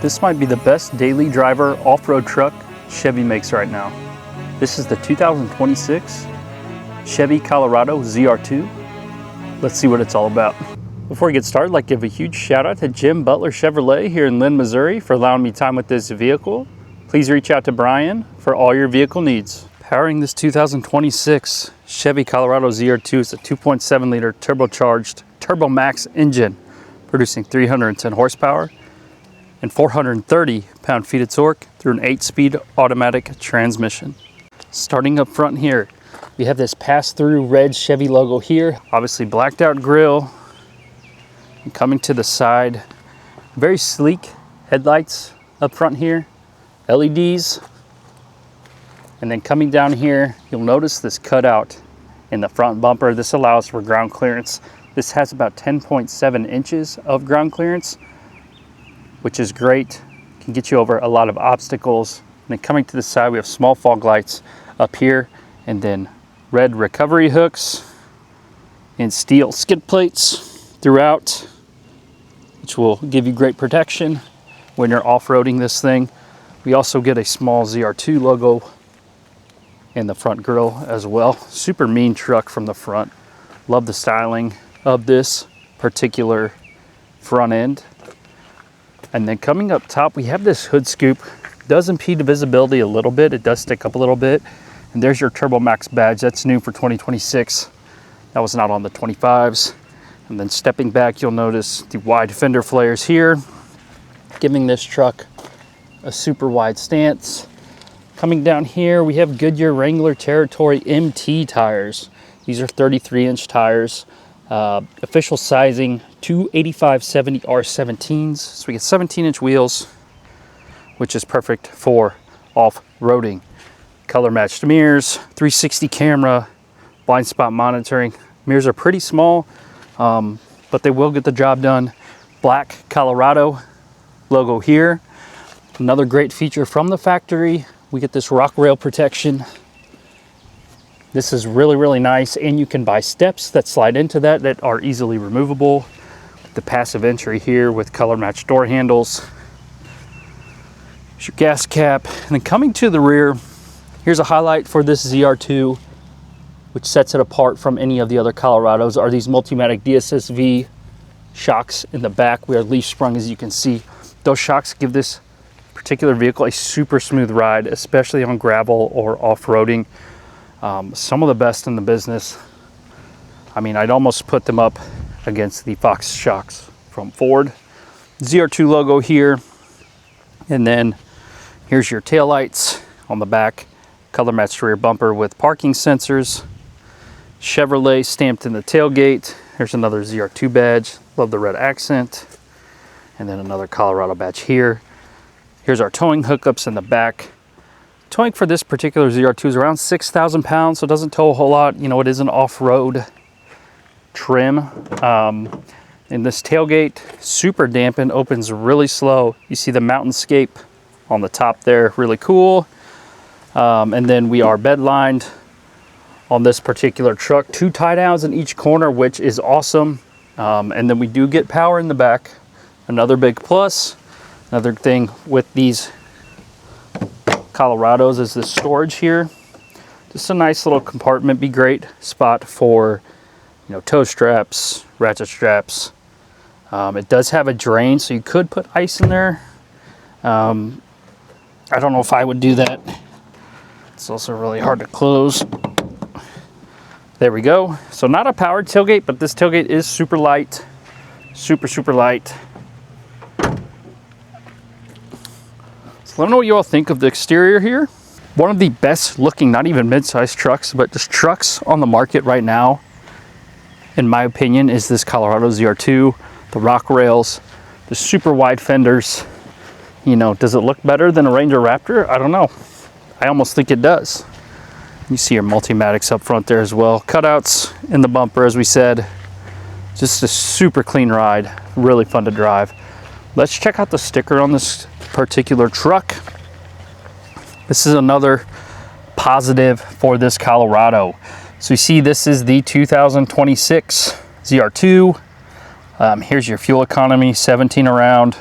This might be the best daily driver off-road truck Chevy makes right now. This is the 2026 Chevy Colorado ZR2. Let's see what it's all about. Before we get started, I'd like to give a huge shout out to Jim Butler Chevrolet here in Linn, Missouri for allowing me time with this vehicle. Please reach out to Brian for all your vehicle needs. Powering this 2026 Chevy Colorado ZR2 is a 2.7 liter turbocharged Turbo Max engine, producing 310 horsepower and 430 pound-feet of torque through an 8-speed automatic transmission. Starting up front here, we have this pass-through red Chevy logo here, obviously blacked out grille. And coming to the side, very sleek headlights up front here, LEDs. And then coming down here, you'll notice this cutout in the front bumper. This allows for ground clearance. This has about 10.7 inches of ground clearance, which is great. Can get you over a lot of obstacles. And then coming to the side, we have small fog lights up here, and then red recovery hooks and steel skid plates throughout, which will give you great protection when you're off-roading this thing. We also get a small ZR2 logo in the front grille as well. Super mean truck from the front. Love the styling of this particular front end. And then coming up top, we have this hood scoop. Does impede the visibility a little bit. It does stick up a little bit. And there's your Turbo Max badge. That's new for 2026. That was not on the 25s. And then stepping back, you'll notice the wide fender flares here, giving this truck a super wide stance. Coming down here, we have Goodyear Wrangler Territory MT tires. These are 33-inch tires. Official sizing 285/70 R17s. So we get 17-inch wheels, which is perfect for off-roading. Color matched mirrors, 360 camera, blind spot monitoring. Mirrors are pretty small, but they will get the job done. Black Colorado logo here. Another great feature from the factory, we get this rock rail protection. This is really, really nice, and you can buy steps that slide into that are easily removable. The passive entry here with color matched door handles. Here's your gas cap. And then coming to the rear, here's a highlight for this ZR2, which sets it apart from any of the other Colorados, are these Multimatic DSSV shocks in the back. We are leaf sprung, as you can see. Those shocks give this particular vehicle a super smooth ride, especially on gravel or off-roading. Some of the best in the business. I mean, I'd almost put them up against the Fox shocks from Ford. ZR2 logo here. And then here's your taillights on the back. Color matched rear bumper with parking sensors. Chevrolet stamped in the tailgate. Here's another ZR2 badge. Love the red accent. And then another Colorado badge here. Here's our towing hookups in the back. Towing for this particular ZR2 is around 6,000 pounds, so it doesn't tow a whole lot. You know, it is an off-road trim. And this tailgate, super dampened, opens really slow. You see the mountainscape on the top there, really cool. And then we are bed lined on this particular truck. 2 tie downs in each corner, which is awesome. And then we do get power in the back. Another big plus. Another thing with these Colorados is the storage here. Just a nice little compartment, be great spot for, you know, tow straps, ratchet straps. It does have a drain, so you could put ice in there. I don't know if I would do that. It's also really hard to close. There we go. So not a powered tailgate, but this tailgate is super light, super light. Let me know what you all think of the exterior here. One of the best looking, not even mid-size trucks, but just trucks on the market right now, in my opinion, is this Colorado ZR2. The rock rails, the super wide fenders. You know, does it look better than a Ranger Raptor? I don't know. I almost think it does. You see your Multimatics up front there as well. Cutouts in the bumper, as we said. Just a super clean ride, really fun to drive. Let's check out the sticker on this particular truck. This is another positive for this Colorado. So you see, this is the 2026 ZR2. Here's your fuel economy, 17 around.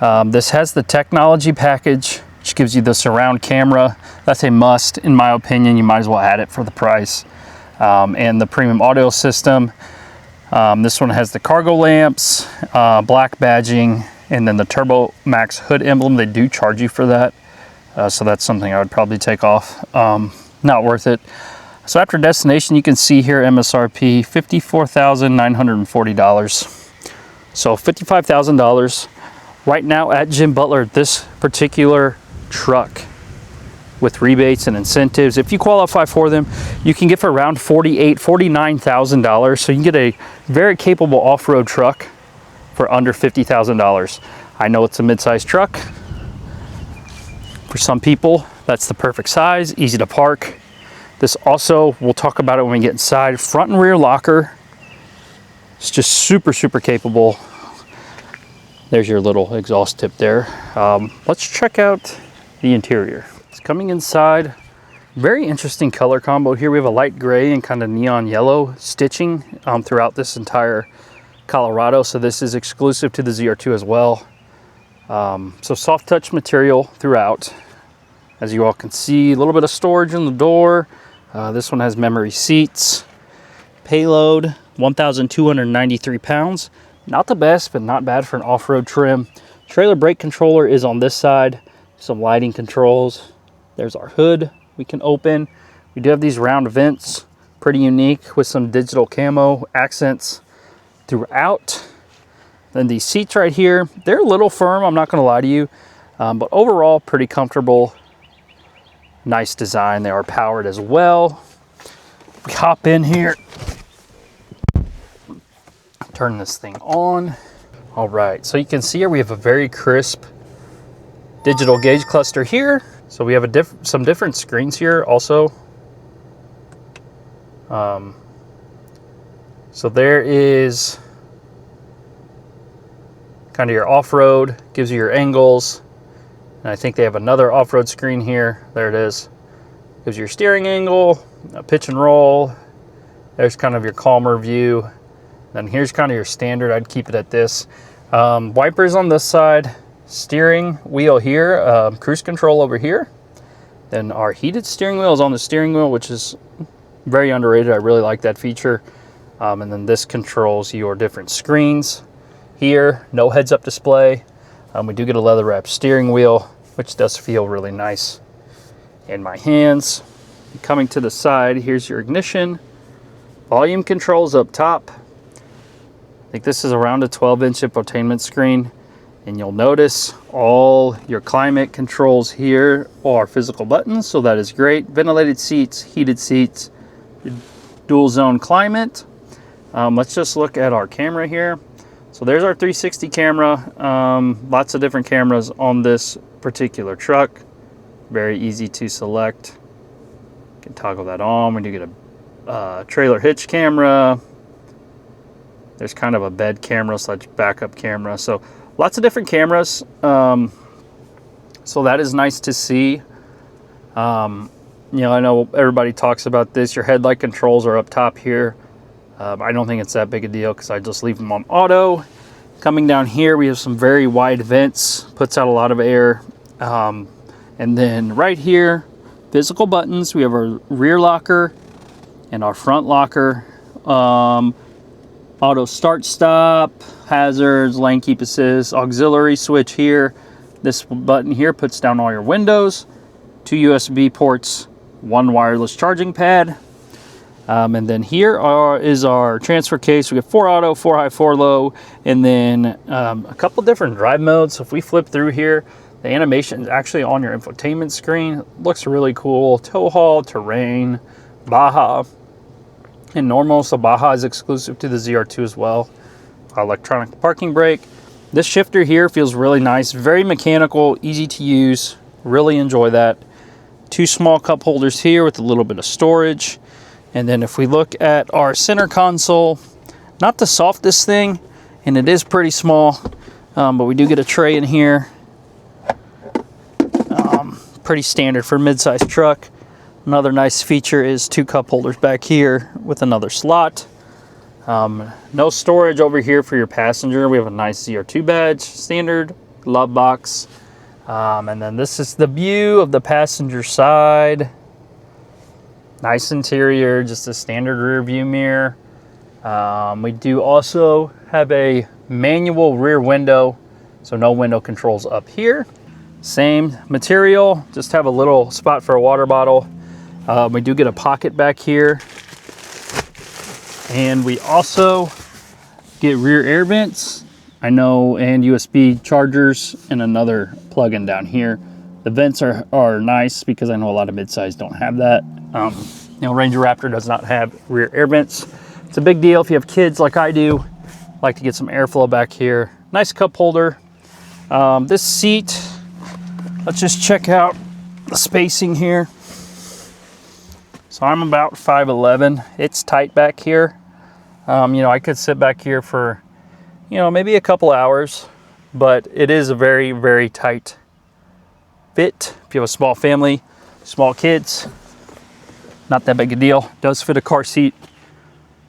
This has the technology package, which gives you the surround camera. That's a must, in my opinion. You might as well add it for the price. And the premium audio system. This one has the cargo lamps, black badging, and then the Turbo Max hood emblem. They do charge you for that. So that's something I would probably take off. Not worth it. So after destination, you can see here MSRP $54,940. So $55,000 right now at Jim Butler. This particular truck with rebates and incentives, if you qualify for them, you can get for around $49,000. So you can get a very capable off-road truck for under $50,000. I know it's a mid-size truck. For some people, that's the perfect size, easy to park. This also, we'll talk about it when we get inside. Front and rear locker. It's just super, super capable. There's your little exhaust tip there. Let's check out the interior. It's coming inside. Very interesting color combo here. We have a light gray and kind of neon yellow stitching throughout this entire Colorado. So this is exclusive to the ZR2 as well. So soft touch material throughout. As you all can see, a little bit of storage in the door. This one has memory seats. Payload, 1,293 pounds. Not the best, but not bad for an off-road trim. Trailer brake controller is on this side. Some lighting controls. There's our hood we can open. We do have these round vents, pretty unique with some digital camo accents throughout. Then these seats right here, they're a little firm, I'm not gonna lie to you, but overall pretty comfortable. Nice design. They are powered as well. We hop in here, turn this thing on. All right, so you can see here we have a very crisp digital gauge cluster here. So we have some different screens here also. So there is kind of your off-road, gives you your angles. And I think they have another off-road screen here. There it is. Gives you your steering angle, a pitch and roll. There's kind of your calmer view. Then here's kind of your standard. I'd keep it at this. Wipers on this side, steering wheel here, cruise control over here. Then our heated steering wheel is on the steering wheel, which is very underrated. I really like that feature. And then this controls your different screens. Here, no heads-up display. We do get a leather-wrapped steering wheel, which does feel really nice in my hands. Coming to the side, here's your ignition. Volume controls up top. I think this is around a 12-inch infotainment screen. And you'll notice all your climate controls here are physical buttons, so that is great. Ventilated seats, heated seats, dual zone climate. Let's just look at our camera here. So there's our 360 camera. Lots of different cameras on this particular truck. Very easy to select. You can toggle that on. We do get a trailer hitch camera. There's kind of a bed camera / backup camera. So lots of different cameras. So that is nice to see. You know, I know everybody talks about this. Your headlight controls are up top here. I don't think it's that big a deal because I just leave them on auto. Coming down here, we have some very wide vents, puts out a lot of air. And then right here, physical buttons. We have our rear locker and our front locker. Auto start stop, hazards, lane keep assist, auxiliary switch here. This button here puts down all your windows, 2 USB ports, 1 wireless charging pad. And then here is our transfer case. We got 4 auto, 4 high, 4 low, and then a couple different drive modes. So if we flip through here, the animation is actually on your infotainment screen. Looks really cool. Tow haul, terrain, Baja, and normal. So Baja is exclusive to the ZR2 as well. Electronic parking brake. This shifter here feels really nice. Very mechanical, easy to use. Really enjoy that. 2 small cup holders here with a little bit of storage. And then if we look at our center console, not the softest thing, and it is pretty small, but we do get a tray in here. Pretty standard for a mid-size truck. Another nice feature is 2 cup holders back here with another slot. No storage over here for your passenger. We have a nice ZR2 badge, standard glove box. And then this is the view of the passenger side. Nice interior, just a standard rear view mirror. We do also have a manual rear window, so no window controls up here. Same material, just have a little spot for a water bottle. We do get a pocket back here. And we also get rear air vents, I know, and USB chargers, and another plug-in down here. The vents are nice because I know a lot of midsize don't have that. You know, Ranger Raptor does not have rear air vents. It's a big deal if you have kids like I do. Like to get some airflow back here. Nice cup holder. This seat, let's just check out the spacing here. So I'm about 5'11". It's tight back here. You know, I could sit back here for, you know, maybe a couple hours, but it is a very, very tight fit. If you have a small family, small kids, not that big a deal. Does fit a car seat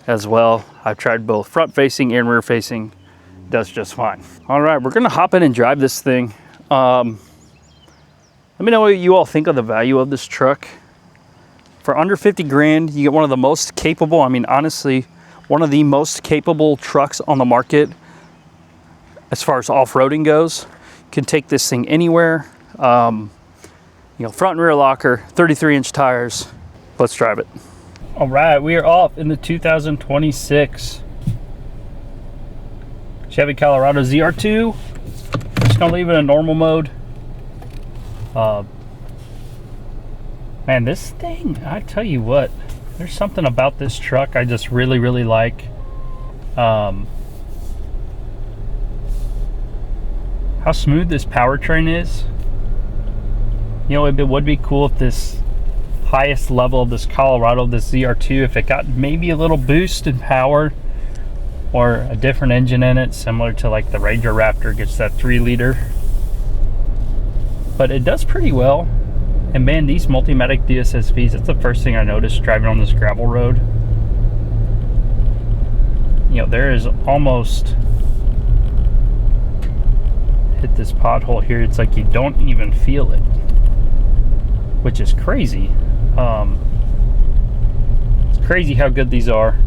as well. I've tried both front facing and rear facing. Does just fine. All right, we're gonna hop in and drive this thing. Let me know what you all think of the value of this truck. For under 50 grand, you get one of the most capable, I mean, honestly, one of the most capable trucks on the market as far as off-roading goes. You can take this thing anywhere. You know, front and rear locker, 33-inch tires. Let's drive it. All right, we are off in the 2026 Chevy Colorado ZR2. Just gonna leave it in normal mode. Man, this thing, I tell you what, there's something about this truck I just really, really like. How smooth this powertrain is. You know, it would be cool if this highest level of this Colorado, this ZR2, if it got maybe a little boost in power or a different engine in it, similar to like the Ranger Raptor gets that 3-liter. But it does pretty well. And man, these Multimatic DSSVs, that's the first thing I noticed driving on this gravel road. You know, there is almost, hit this pothole here, it's like you don't even feel it, which is crazy. It's crazy how good these are.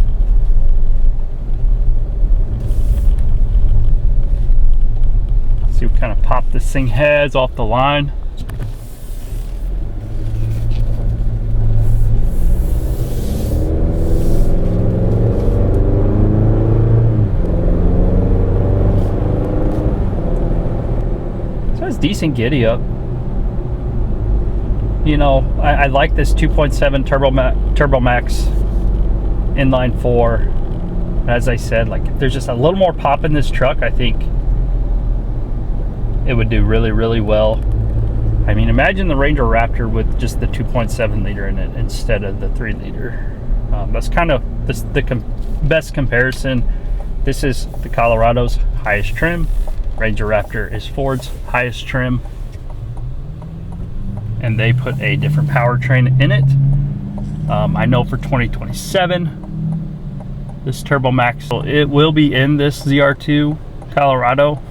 Let's see what kind of pop this thing has off the line. Decent giddy up. You know, I like this 2.7 Turbo Max inline 4. As I said, like if there's just a little more pop in this truck, I think it would do really, really well. I mean, imagine the Ranger Raptor with just the 2.7 liter in it instead of the 3-liter. That's kind of the best comparison. This is the Colorado's highest trim. Ranger Raptor is Ford's highest trim, and they put a different powertrain in it. I know for 2027, this Turbo Max, it will be in this ZR2 Colorado.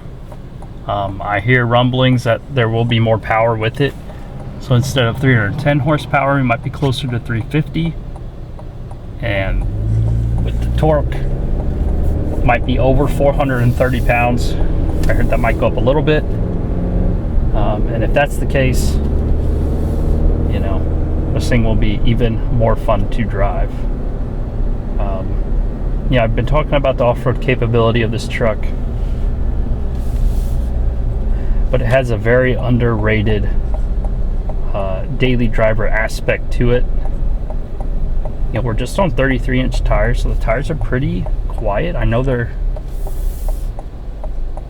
I hear rumblings that there will be more power with it. So instead of 310 horsepower, it might be closer to 350. And with the torque, might be over 430 pounds. I heard that might go up a little bit. And if that's the case, you know, this thing will be even more fun to drive. Yeah, I've been talking about the off-road capability of this truck, but it has a very underrated daily driver aspect to it. You know, we're just on 33-inch tires, so the tires are pretty quiet. I know they're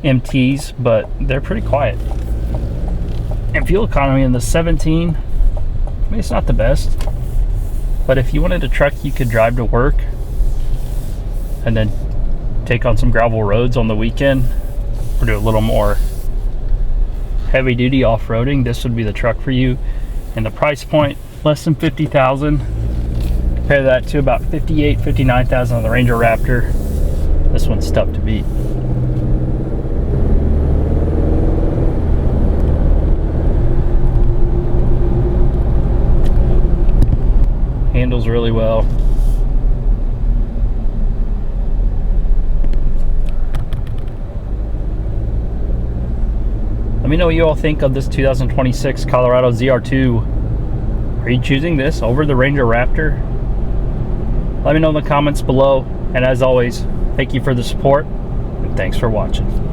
MTs, but they're pretty quiet. And fuel economy in the 17, I mean, it's not the best, but if you wanted a truck you could drive to work and then take on some gravel roads on the weekend or do a little more heavy duty off-roading, this would be the truck for you. And the price point, less than $50,000. Compare that to about $58,000, $59,000 on the Ranger Raptor. This one's tough to beat. handles really well. Let me know what you all think of this 2026 Colorado ZR2. Are you choosing this over the Ranger Raptor? Let me know in the comments below. And as always, thank you for the support and thanks for watching.